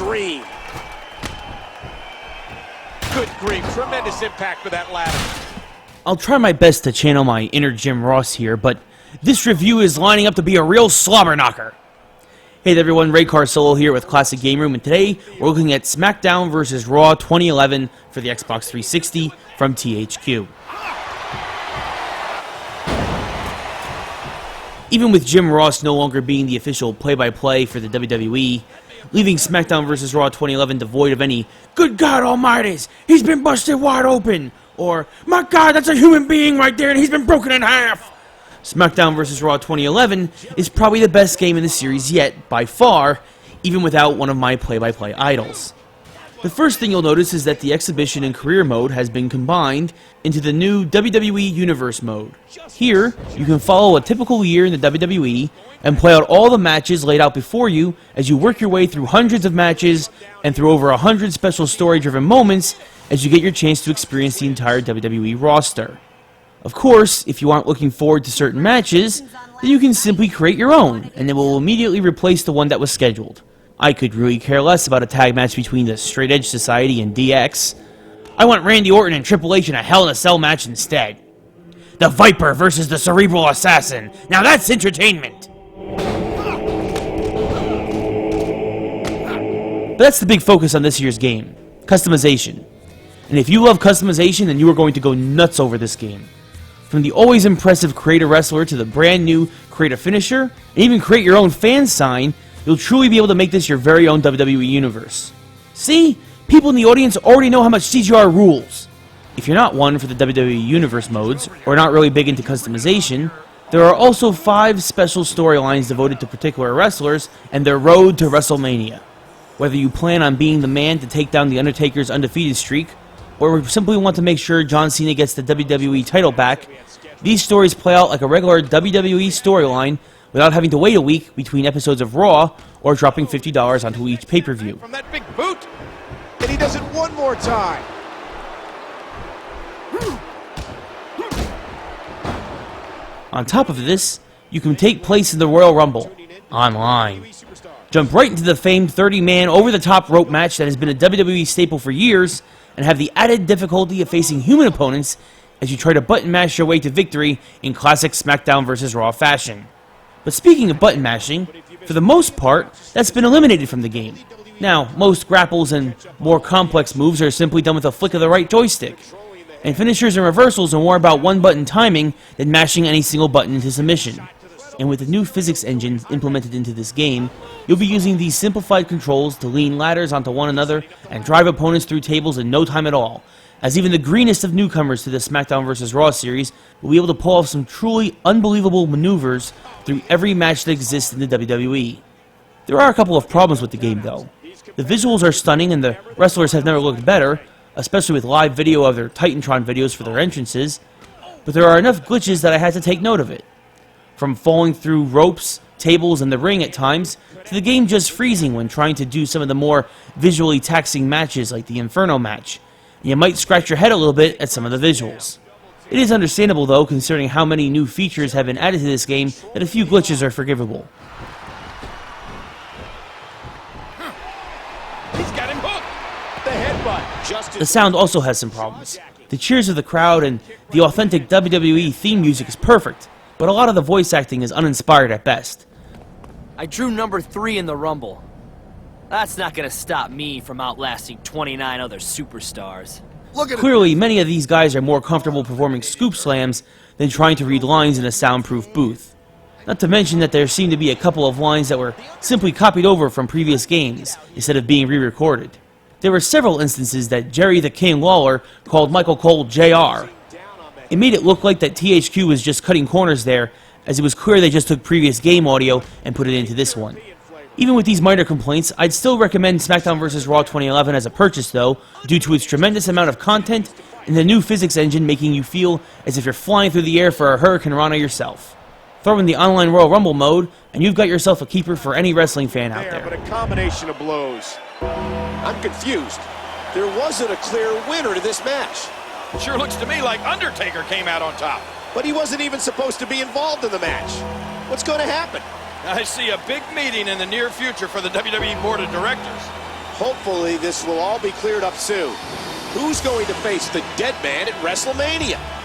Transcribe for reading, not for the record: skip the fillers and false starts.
extreme. Good grief, tremendous impact with that ladder. I'll try my best to channel my inner Jim Ross here, but this review is lining up to be a real slobber knocker. Hey there everyone, Ray Carcillo here with Classic Game Room, and today we're looking at SmackDown vs. Raw 2011 for the Xbox 360 from THQ. Even with Jim Ross no longer being the official play-by-play for the WWE, leaving SmackDown vs. Raw 2011 devoid of any "Good God Almighties, he's been busted wide open," or "My God, that's a human being right there and he's been broken in half," SmackDown vs. Raw 2011 is probably the best game in the series yet, by far, even without one of my play-by-play idols. The first thing you'll notice is that the Exhibition and Career mode has been combined into the new WWE Universe mode. Here, you can follow a typical year in the WWE and play out all the matches laid out before you as you work your way through hundreds of matches and through over 100 special story-driven moments as you get your chance to experience the entire WWE roster. Of course, if you aren't looking forward to certain matches, then you can simply create your own, and it will immediately replace the one that was scheduled. I could really care less about a tag match between the Straight Edge Society and DX. I want Randy Orton and Triple H in a Hell in a Cell match instead. The Viper versus the Cerebral Assassin. Now that's entertainment! But that's the big focus on this year's game. Customization. And if you love customization, then you are going to go nuts over this game. From the always impressive Create a Wrestler to the brand new Create a Finisher, and even create your own fan sign, you'll truly be able to make this your very own WWE Universe. See? People in the audience already know how much CGR rules. If you're not one for the WWE Universe modes, or not really big into customization, there are also 5 special storylines devoted to particular wrestlers and their road to WrestleMania. Whether you plan on being the man to take down The Undertaker's undefeated streak, or simply want to make sure John Cena gets the WWE title back, these stories play out like a regular WWE storyline without having to wait a week between episodes of Raw or dropping $50 onto each pay-per-view. From that big boot, and he does it one more time. On top of this, you can take place in the Royal Rumble, online. Jump right into the famed 30-man over-the-top rope match that has been a WWE staple for years, and have the added difficulty of facing human opponents as you try to button mash your way to victory in classic SmackDown vs. Raw fashion. But speaking of button mashing, for the most part, that's been eliminated from the game. Now, most grapples and more complex moves are simply done with a flick of the right joystick, and finishers and reversals are more about one-button timing than mashing any single button into submission. And with the new physics engine implemented into this game, you'll be using these simplified controls to lean ladders onto one another and drive opponents through tables in no time at all, as even the greenest of newcomers to the SmackDown vs. Raw series will be able to pull off some truly unbelievable maneuvers through every match that exists in the WWE. There are a couple of problems with the game though. The visuals are stunning and the wrestlers have never looked better, especially with live video of their Titantron videos for their entrances, but there are enough glitches that I had to take note of it. From falling through ropes, tables, and the ring at times, to the game just freezing when trying to do some of the more visually taxing matches like the Inferno match. You might scratch your head a little bit at some of the visuals. It is understandable though, considering how many new features have been added to this game, that a few glitches are forgivable. He's got him hooked. The headbutt. The sound also has some problems. The cheers of the crowd and the authentic WWE theme music is perfect, but a lot of the voice acting is uninspired at best. I drew number 3 in the Rumble. That's not gonna stop me from outlasting 29 other superstars. Clearly, many of these guys are more comfortable performing scoop slams than trying to read lines in a soundproof booth. Not to mention that there seem to be a couple of lines that were simply copied over from previous games, instead of being re-recorded. There were several instances that Jerry the King Lawler called Michael Cole JR. It made it look like that THQ was just cutting corners there, as it was clear they just took previous game audio and put it into this one. Even with these minor complaints, I'd still recommend SmackDown vs. Raw 2011 as a purchase though, due to its tremendous amount of content and the new physics engine making you feel as if you're flying through the air for a Hurricane Rana yourself. Throw in the online Royal Rumble mode, and you've got yourself a keeper for any wrestling fan out there. But a combination of blows. I'm confused. There wasn't a clear winner to this match. Sure looks to me like Undertaker came out on top. But he wasn't even supposed to be involved in the match. What's going to happen? I see a big meeting in the near future for the WWE Board of Directors. Hopefully this will all be cleared up soon. Who's going to face the dead man at WrestleMania?